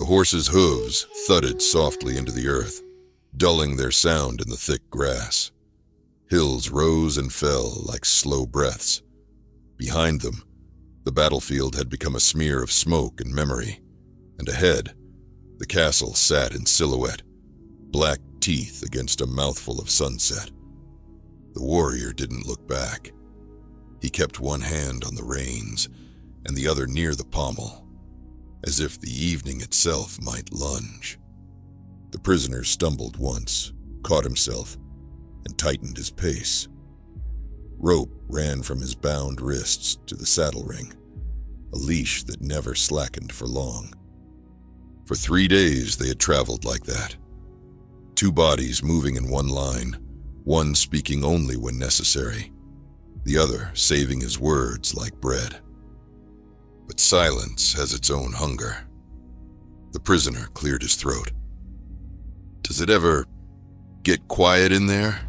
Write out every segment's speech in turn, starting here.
horses' hooves thudded softly into the earth, dulling their sound in the thick grass. Hills rose and fell like slow breaths. Behind them, the battlefield had become a smear of smoke and memory, and ahead, the castle sat in silhouette, black teeth against a mouthful of sunset. The warrior didn't look back. He kept one hand on the reins and the other near the pommel, as if the evening itself might lunge. The prisoner stumbled once, caught himself, and tightened his pace. Rope ran from his bound wrists to the saddle ring, a leash that never slackened for long. For 3 days they had traveled like that, 2 bodies moving in one line, one speaking only when necessary, the other saving his words like bread. But silence has its own hunger. The prisoner cleared his throat. Does it ever get quiet in there?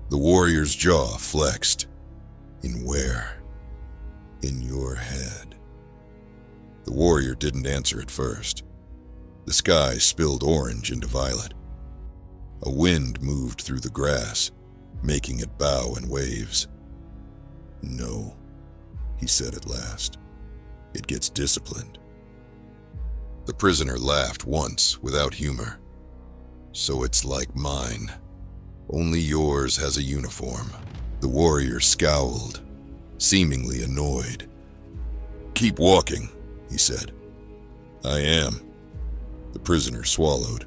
The warrior's jaw flexed. In where? In your head. The warrior didn't answer at first. The sky spilled orange into violet. A wind moved through the grass, making it bow in waves. No, he said at last. It gets disciplined. The prisoner laughed once without humor. So it's like mine. Only yours has a uniform. The warrior scowled, seemingly annoyed. Keep walking, he said. I am. The prisoner swallowed,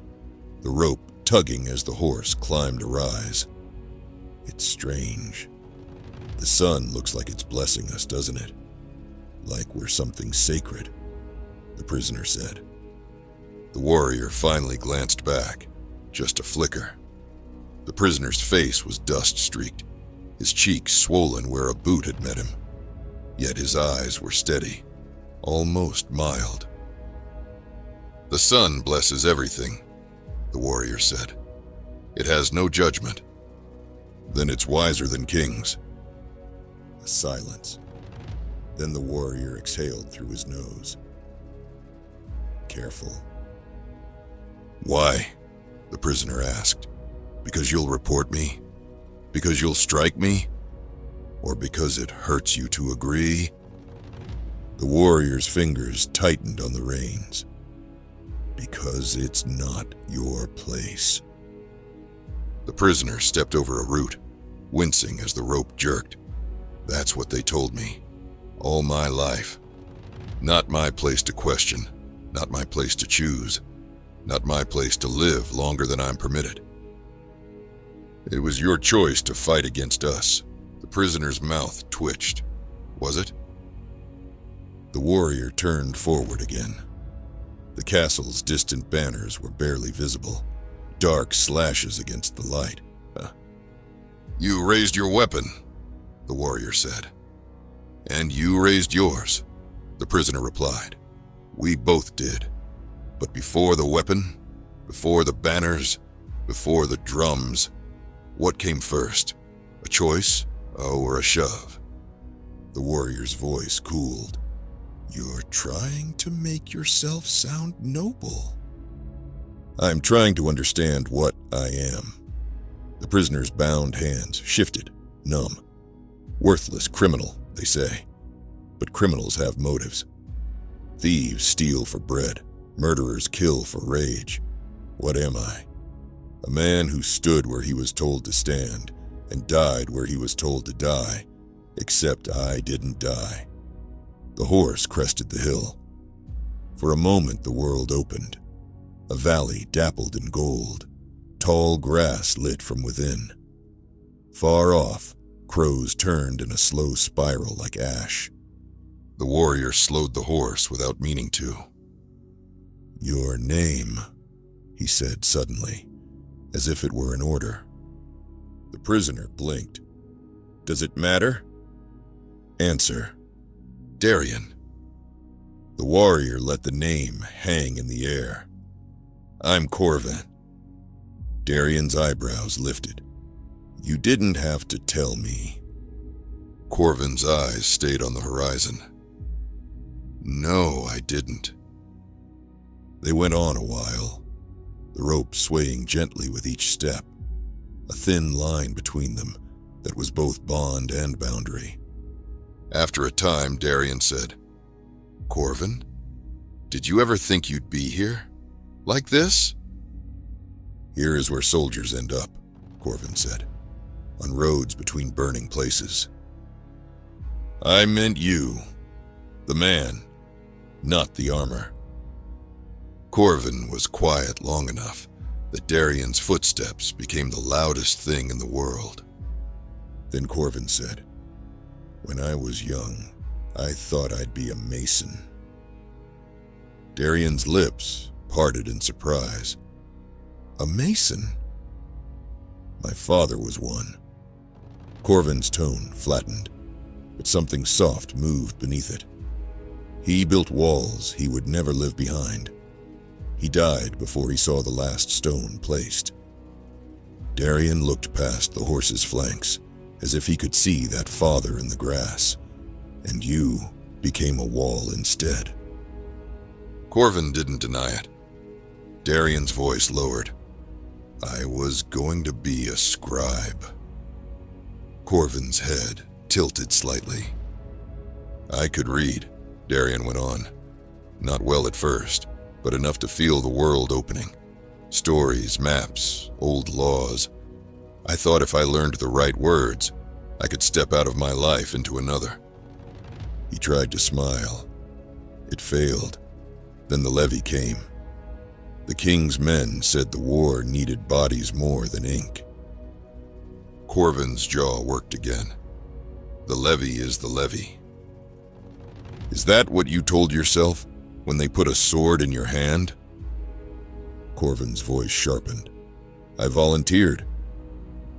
the rope tugging as the horse climbed a rise. It's strange. The sun looks like it's blessing us, doesn't it? Like we're something sacred, the prisoner said. The warrior finally glanced back, just a flicker. The prisoner's face was dust-streaked, his cheeks swollen where a boot had met him. Yet his eyes were steady, almost mild. The sun blesses everything, the warrior said. It has no judgment. Then it's wiser than kings. A silence. Then the warrior exhaled through his nose. Careful. Why? The prisoner asked. Because you'll report me? Because you'll strike me? Or because it hurts you to agree? The warrior's fingers tightened on the reins. Because it's not your place. The prisoner stepped over a root, wincing as the rope jerked. That's what they told me. All my life. Not my place to question, not my place to choose, not my place to live longer than I'm permitted. It was your choice to fight against us. The prisoner's mouth twitched. Was it? The warrior turned forward again. The castle's distant banners were barely visible, dark slashes against the light. You raised your weapon, the warrior said. And you raised yours, the prisoner replied. We both did. But before the weapon, before the banners, before the drums, what came first? A choice, or a shove? The warrior's voice cooled. You're trying to make yourself sound noble. I'm trying to understand what I am. The prisoner's bound hands shifted, numb. Worthless criminal, they say. But criminals have motives. Thieves steal for bread. Murderers kill for rage. What am I? A man who stood where he was told to stand and died where he was told to die, except I didn't die. The horse crested the hill. For a moment the world opened. A valley dappled in gold, tall grass lit from within. Far off, crows turned in a slow spiral like ash. The warrior slowed the horse without meaning to. Your name, he said suddenly, as if it were an order. The prisoner blinked. Does it matter? Answer. Darian. The warrior let the name hang in the air. I'm Corven. Darian's eyebrows lifted. You didn't have to tell me. Corven's eyes stayed on the horizon. No, I didn't. They went on a while, the rope swaying gently with each step, a thin line between them that was both bond and boundary. After a time, Darian said, "Corven, did you ever think you'd be here? Like this?" "Here is where soldiers end up," Corven said, "on roads between burning places." "I meant you, the man, not the armor." Corven was quiet long enough that Darian's footsteps became the loudest thing in the world. Then Corven said, "When I was young, I thought I'd be a mason." Darian's lips parted in surprise. "A mason?" "My father was one." Corven's tone flattened, but something soft moved beneath it. "He built walls he would never live behind. He died before he saw the last stone placed." Darian looked past the horse's flanks, as if he could see that father in the grass, and you became a wall instead. Corven didn't deny it. Darian's voice lowered. "I was going to be a scribe." Corven's head tilted slightly. "I could read," Darian went on. "Not well at first, but enough to feel the world opening. Stories, maps, old laws. I thought if I learned the right words, I could step out of my life into another." He tried to smile. It failed. Then the levy came. The king's men said the war needed bodies more than ink. Corven's jaw worked again. "The levy is the levy." "Is that what you told yourself when they put a sword in your hand?" Corven's voice sharpened. "I volunteered."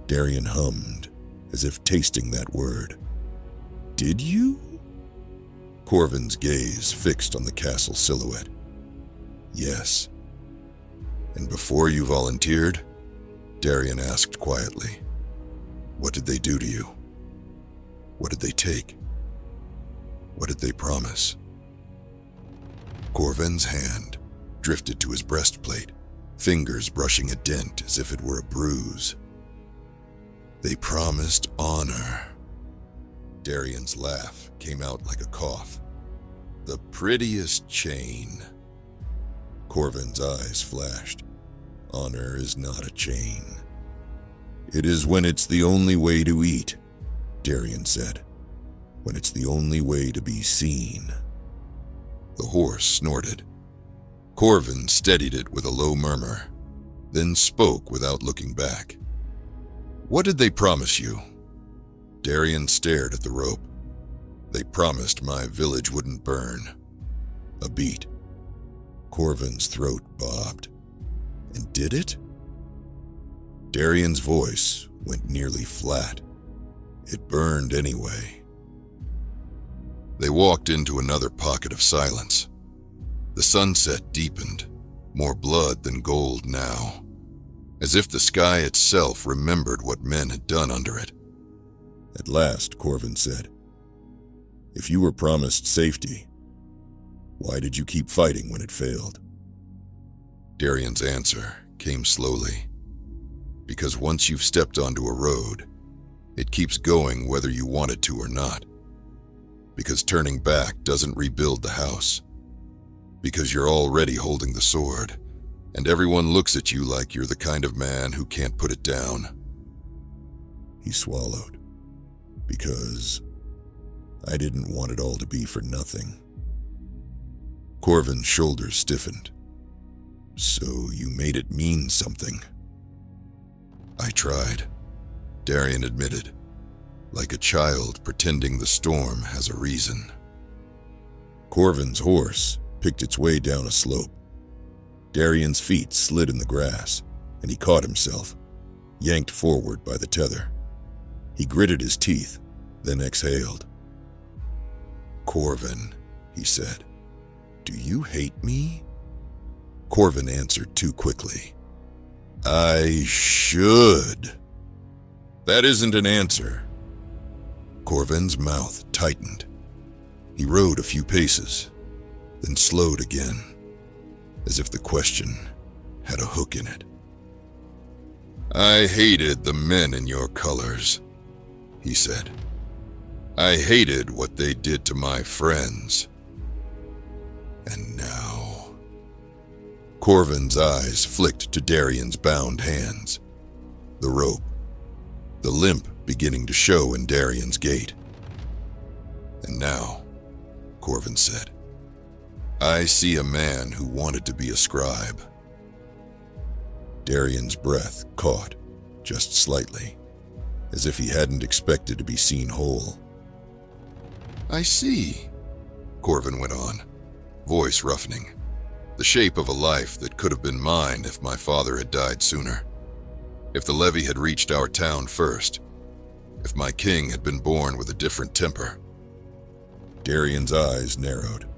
Darian hummed, as if tasting that word. "Did you?" Corven's gaze fixed on the castle silhouette. "Yes." "And before you volunteered?" Darian asked quietly. "What did they do to you? What did they take? What did they promise?" Corven's hand drifted to his breastplate, fingers brushing a dent as if it were a bruise. "They promised honor." Darian's laugh came out like a cough. "The prettiest chain." Corven's eyes flashed. "Honor is not a chain." "It is when it's the only way to eat," Darian said. "When it's the only way to be seen." The horse snorted. Corven steadied it with a low murmur, then spoke without looking back. "What did they promise you?" Darian stared at the rope. "They promised my village wouldn't burn." A beat. Corven's throat bobbed. "And did it?" Darian's voice went nearly flat. "It burned anyway." They walked into another pocket of silence. The sunset deepened, more blood than gold now, as if the sky itself remembered what men had done under it. At last, Corven said, "If you were promised safety, why did you keep fighting when it failed?" Darian's answer came slowly. "Because once you've stepped onto a road, it keeps going whether you want it to or not. Because turning back doesn't rebuild the house. Because you're already holding the sword, and everyone looks at you like you're the kind of man who can't put it down." He swallowed. "Because I didn't want it all to be for nothing." Corven's shoulders stiffened. "So you made it mean something." "I tried," Darian admitted, like a child pretending the storm has a reason. Corven's horse picked its way down a slope. Darian's feet slid in the grass, and he caught himself, yanked forward by the tether. He gritted his teeth, then exhaled. "Corven," he said, "do you hate me?" Corven answered too quickly. "I should." "That isn't an answer." Corven's mouth tightened. He rode a few paces, then slowed again. as if the question had a hook in it. "I hated the men in your colors," he said. "I hated what they did to my friends. And now..." Corven's eyes flicked to Darian's bound hands. The rope, the limp beginning to show in Darian's gait. "And now," Corven said, "I see a man who wanted to be a scribe." Darian's breath caught, just slightly, as if he hadn't expected to be seen whole. "I see," Corven went on, voice roughening. "The shape of a life that could have been mine if my father had died sooner. If the levy had reached our town first. If my king had been born with a different temper." Darian's eyes narrowed.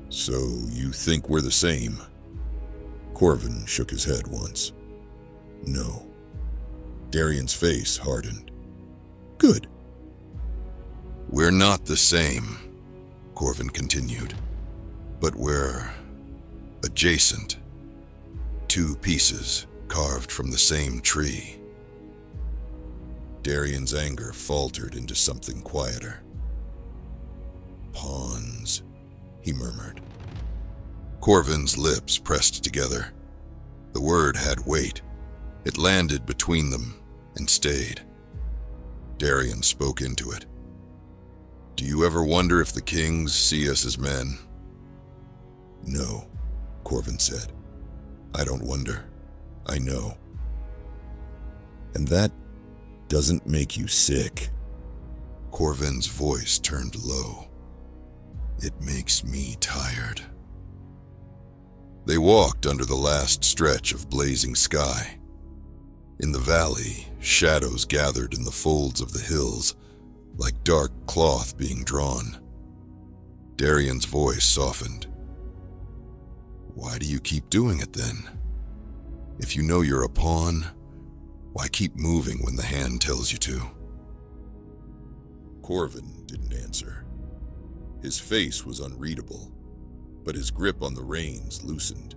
"So you think we're the same?" Corven shook his head once. "No." Darian's face hardened. "Good." "We're not the same," Corven continued, "but we're adjacent. Two pieces carved from the same tree." Darian's anger faltered into something quieter. "Pawns," he murmured. Corven's lips pressed together. The word had weight. It landed between them and stayed. Darian spoke into it. "Do you ever wonder if the kings see us as men?" "No," Corven said. "I don't wonder. I know." "And that doesn't make you sick?" Corven's voice turned low. "It makes me tired." They walked under the last stretch of blazing sky. In the valley, shadows gathered in the folds of the hills, like dark cloth being drawn. Darian's voice softened. "Why do you keep doing it then? If you know you're a pawn, why keep moving when the hand tells you to?" Corven didn't answer. His face was unreadable, but his grip on the reins loosened,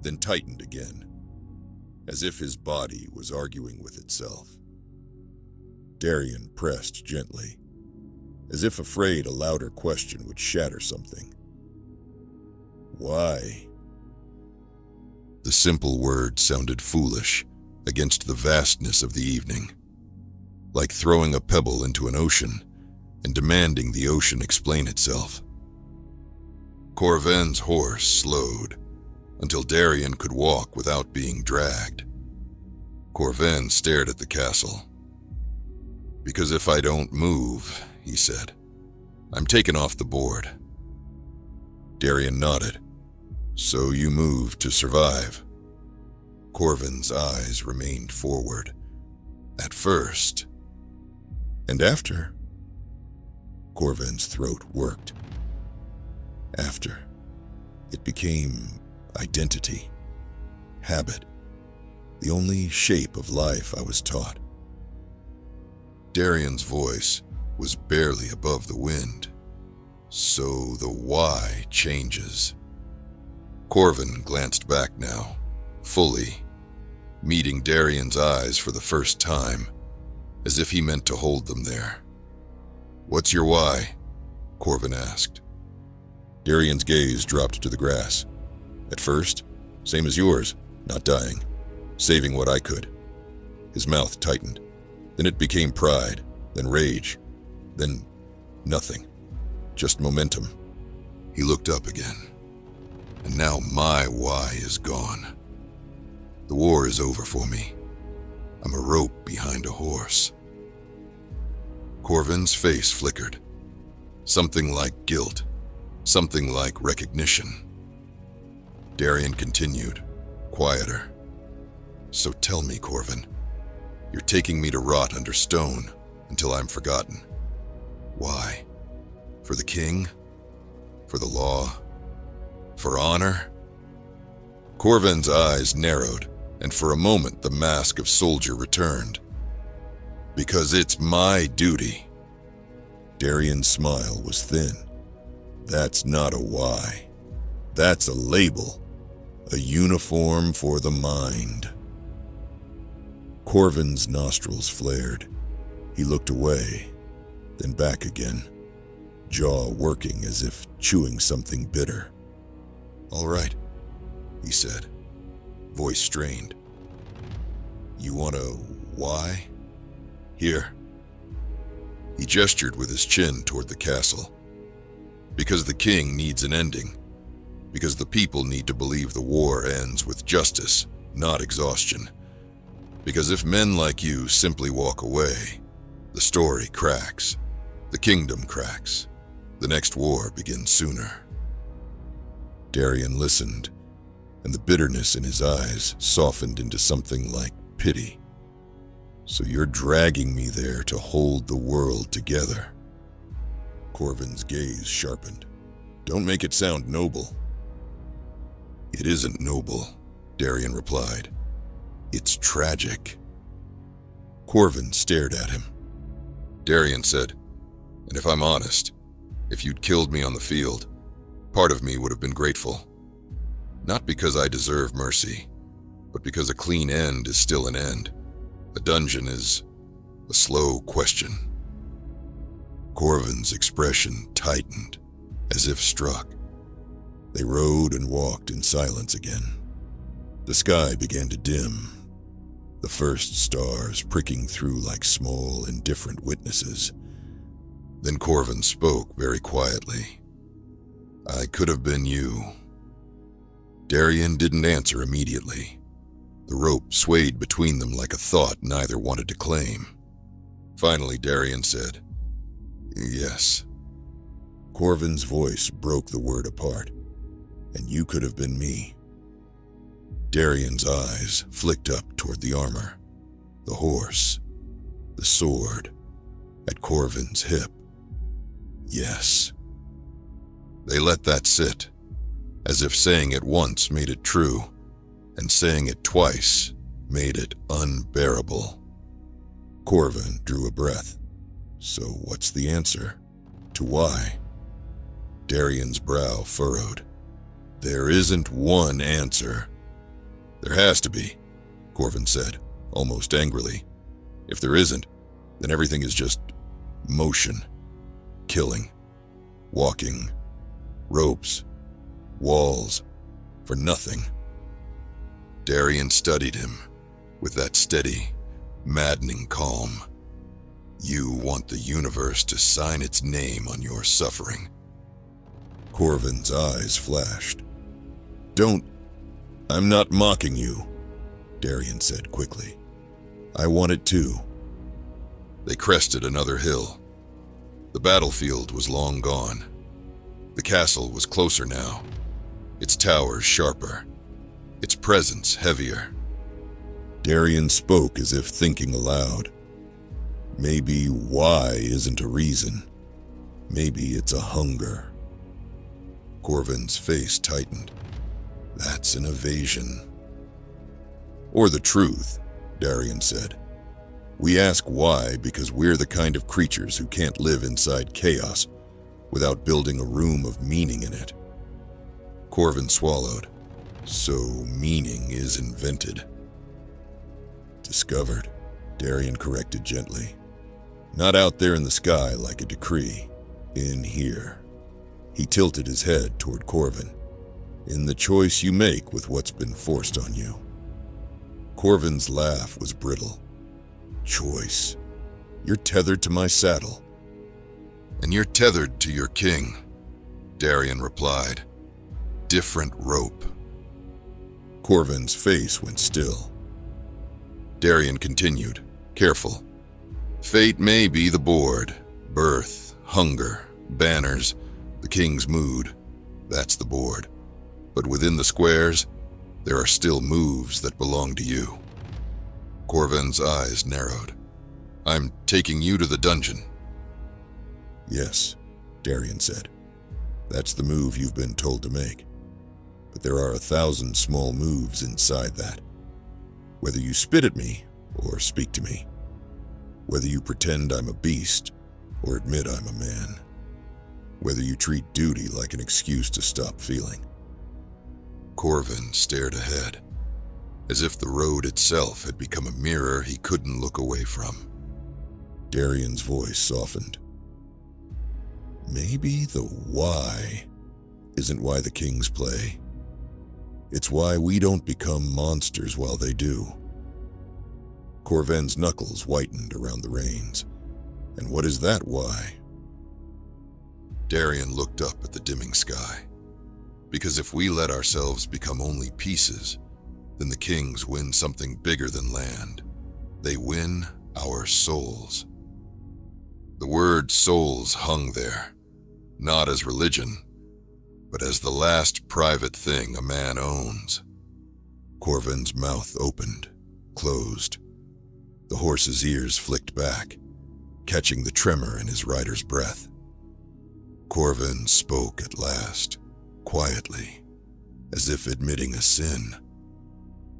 then tightened again, as if his body was arguing with itself. Darian pressed gently, as if afraid a louder question would shatter something. "Why?" The simple word sounded foolish against the vastness of the evening, like throwing a pebble into an ocean and demanding the ocean explain itself. Corven's horse slowed until Darian could walk without being dragged. Corven stared at the castle. "Because if I don't move," he said, "I'm taken off the board." Darian nodded. "So you moved to survive." Corven's eyes remained forward. "At first." "And after?" Corven's throat worked. "After, it became identity, habit, the only shape of life I was taught." Darian's voice was barely above the wind. "So the why changes." Corven glanced back now, fully, meeting Darian's eyes for the first time, as if he meant to hold them there. "What's your why?" Corven asked. Darian's gaze dropped to the grass. "At first, same as yours, not dying, saving what I could." His mouth tightened. Then it became pride, then rage, then nothing, just momentum. He looked up again. "And now my why is gone. The war is over for me. I'm a rope behind a horse." Corven's face flickered. Something like guilt, something like recognition. Darian continued, quieter. "So tell me, Corven, you're taking me to rot under stone until I'm forgotten. Why? For the king? For the law? For honor?" Corven's eyes narrowed, and for a moment the mask of soldier returned. "Because it's my duty." Darian's smile was thin. "That's not a why. That's a label. A uniform for the mind. Corven's nostrils flared. He looked away, then back again, jaw working as if chewing something bitter. "All right," he said, voice strained. "You want a why? Here." He gestured with his chin toward the castle. "Because the king needs an ending. Because the people need to believe the war ends with justice, not exhaustion. Because if men like you simply walk away, the story cracks, the kingdom cracks, the next war begins sooner." Darian listened, and the bitterness in his eyes softened into something like pity. "So you're dragging me there to hold the world together?" Corven's gaze sharpened. "Don't make it sound noble." "It isn't noble," Darian replied. "It's tragic." Corven stared at him. Darian said, "And if I'm honest, if you'd killed me on the field, part of me would have been grateful. Not because I deserve mercy, but because a clean end is still an end. A dungeon is a slow question." Corven's expression tightened, as if struck. They rode and walked in silence again. The sky began to dim, the first stars pricking through like small, indifferent witnesses. Then Corven spoke very quietly. "I could have been you." Darian didn't answer immediately. The rope swayed between them like a thought neither wanted to claim. Finally, Darian said, "Yes." Corven's voice broke the word apart. "And you could have been me." Darian's eyes flicked up toward the armor, the horse, the sword, at Corven's hip. "Yes." They let that sit, as if saying it once made it true, and saying it twice made it unbearable. Corven drew a breath. "So what's the answer? To why?" Darian's brow furrowed. "There isn't one answer." "There has to be," Corven said, almost angrily. "If there isn't, then everything is just motion, killing, walking, ropes, walls, for nothing." Darian studied him with that steady, maddening calm. "You want the universe to sign its name on your suffering." Corven's eyes flashed. "I'm not mocking you," Darian said quickly. "I want it too." They crested another hill. The battlefield was long gone. The castle was closer now, its towers sharper, its presence heavier. Darian spoke as if thinking aloud. "Maybe why isn't a reason. Maybe it's a hunger." Corven's face tightened. "That's an evasion." "Or the truth," Darian said. "We ask why because we're the kind of creatures who can't live inside chaos without building a room of meaning in it." Corven swallowed. "So meaning is invented." "Discovered," Darian corrected gently. "Not out there in the sky like a decree. In here." He tilted his head toward Corven. "In the choice you make with what's been forced on you." Corven's laugh was brittle. "Choice? You're tethered to my saddle." "And you're tethered to your king," Darian replied. "Different rope." Corven's face went still. Darian continued, careful. "Fate may be the board, birth, hunger, banners, the king's mood. That's the board. But within the squares, there are still moves that belong to you." Corven's eyes narrowed. "I'm taking you to the dungeon." "Yes," Darian said. "That's the move you've been told to make. But there are 1,000 small moves inside that. Whether you spit at me or speak to me. Whether you pretend I'm a beast or admit I'm a man. Whether you treat duty like an excuse to stop feeling." Corven stared ahead, as if the road itself had become a mirror he couldn't look away from. Darian's voice softened. Maybe the why isn't why the kings play. It's why we don't become monsters while they do. Corven's knuckles whitened around the reins. And what is that why? Darian looked up at the dimming sky. Because if we let ourselves become only pieces, then the kings win something bigger than land. They win our souls. The word souls hung there, not as religion, but as the last private thing a man owns. Corven's mouth opened, closed. The horse's ears flicked back, catching the tremor in his rider's breath. Corven spoke at last, quietly, as if admitting a sin.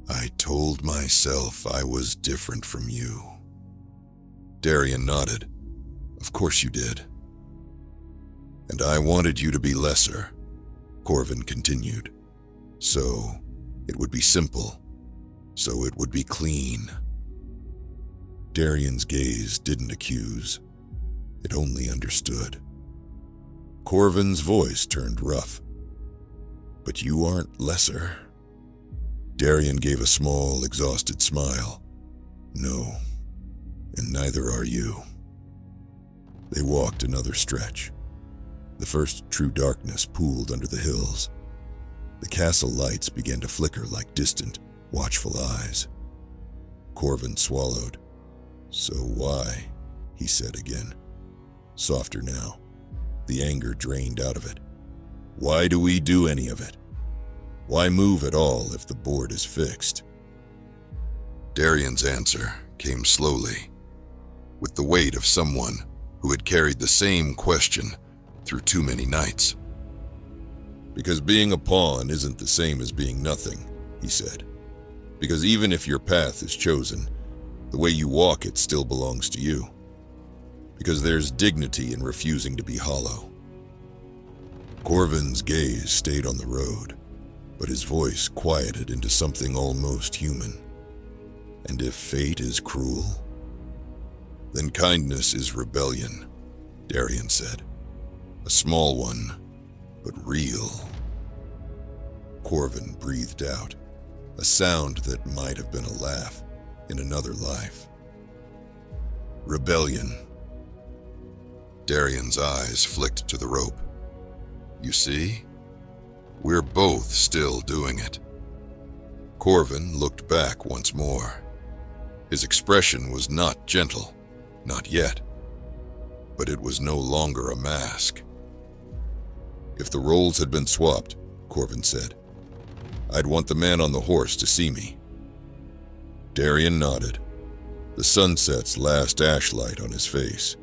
I told myself I was different from you. Darian nodded. Of course you did. And I wanted you to be lesser, Corven continued. So it would be simple. So it would be clean. Darian's gaze didn't accuse. It only understood. Corven's voice turned rough. But you aren't lesser. Darian gave a small, exhausted smile. No, and neither are you. They walked another stretch. The first true darkness pooled under the hills. The castle lights began to flicker like distant, watchful eyes. Corven swallowed. So why? He said again. Softer now, the anger drained out of it. Why do we do any of it? Why move at all if the board is fixed? Darian's answer came slowly, with the weight of someone who had carried the same question through too many nights. Because being a pawn isn't the same as being nothing, he said. Because even if your path is chosen, the way you walk it still belongs to you. Because there's dignity in refusing to be hollow. Corven's gaze stayed on the road, but his voice quieted into something almost human. And if fate is cruel, then kindness is rebellion, Darian said. A small one, but real. Corven breathed out, a sound that might have been a laugh in another life. Rebellion. Darian's eyes flicked to the rope. You see? We're both still doing it. Corven looked back once more. His expression was not gentle, not yet. But it was no longer a mask. If the roles had been swapped, Corven said, I'd want the man on the horse to see me. Darian nodded, the sunset's last ashlight on his face.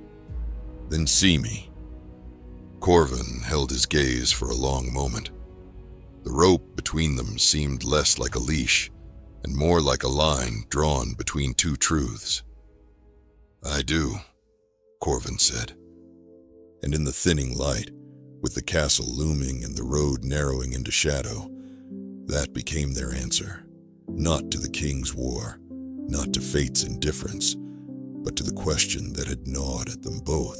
Then see me. Corven held his gaze for a long moment. The rope between them seemed less like a leash and more like a line drawn between two truths. I do, Corven said. And in the thinning light, with the castle looming and the road narrowing into shadow, that became their answer. Not to the king's war, not to fate's indifference, but to the question that had gnawed at them both.